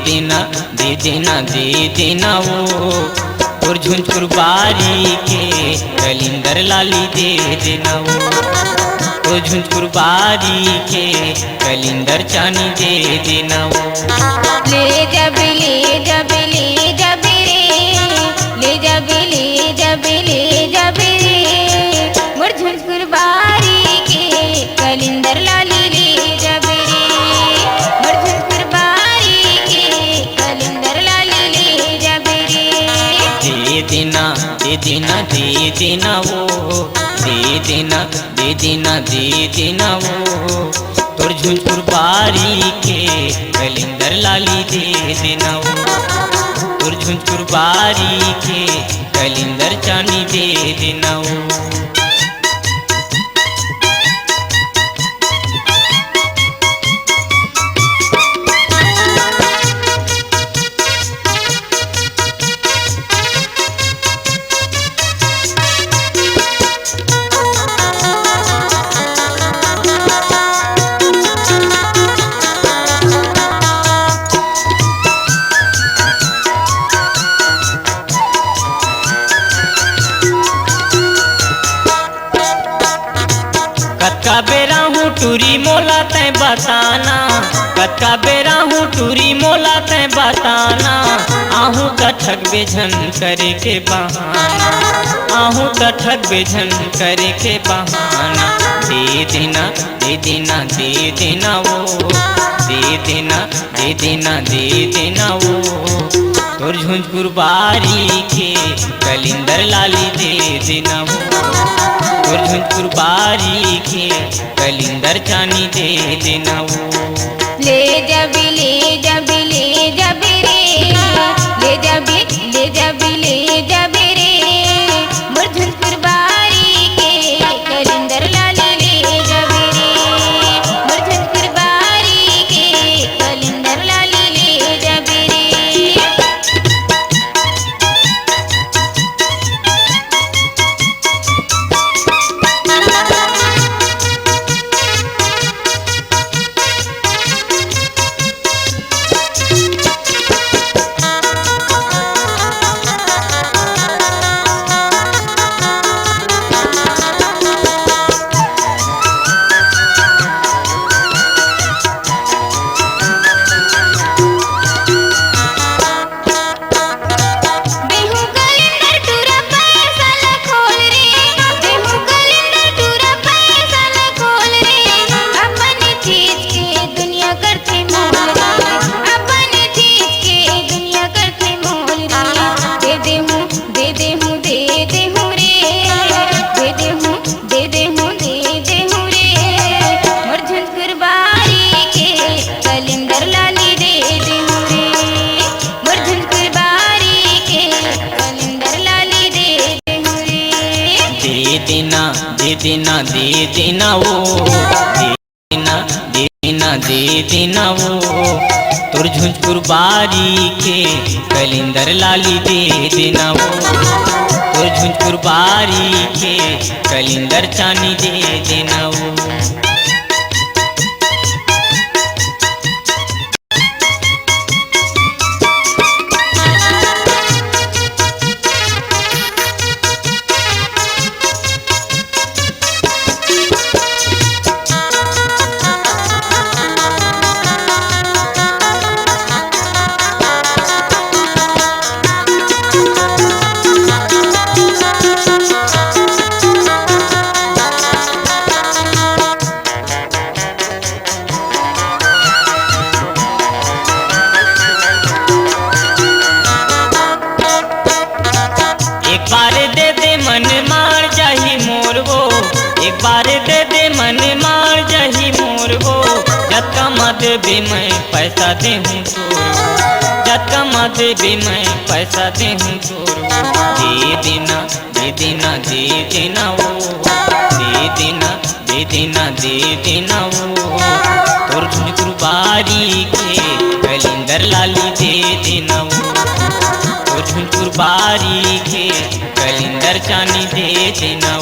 देना दे देना दे देना वो और झुंझुर बारी के कलिंदर लाली दे देना वो झुंझुर बारी के कलिंदर चानी दे देना वो। ले जब ले जब ले जब ले जब ले जब ले जब मोर झुंझुर बारी के कलिंदर लाली ले जब मोर झुंझुर बारी के कलिंदर लाली ले जब दे देना दे देना दे देना वो दे देना दे देना दे देना वो तोर झुंझुर बारी के कलिंदर लाली दे देना वो तोर झुंझुर बारी के कलिंदर चानी दे देना वो। कत्का बेरा हूँ टूरी मोला तय बताना कत्का बेरा हूँ टूरी मोला तय बताना आहूँ त ठग बेझन करे के बहाना आहूँ त ठग बेझन करे के बहाना दे देना दे देना दे देना वो दे देना दे देना दे देना वो तोर झुंझुर बारी के कलिंदर लाली दे देना वो तोर झुंझुर बारी के कलिंदर चानी दे देना वो। ले जब ले जब ले जब ले जब ले जब ले जब मोर झुंझुर बारी के कलिंदर लाली ले जब मोर झुंझुर बारी के कलिंदर लाली ले जब दे देना दे देना वो दे देना दे देना वो तोर झुंझुर बारी के कलिंदर लाली दे देना वो तोर झुंझुर बारी के कलिंदर चानी दे देना वो। एक बार दे दे मन मार जाही मोर वो एक बार दे दे मन मार जाही मोर वो जत्का मत भी मैं पैसा दे हूँ तोर जत्का मत भी मैं पैसा दे हूँ तोर दे देना दे देना दे देना वो दे देना दे देना दे देना वो तोर झुंझुर बारी के कलिंदर लाली दे देना वो झुंझुर बारी के कलिंदर चानी दे देना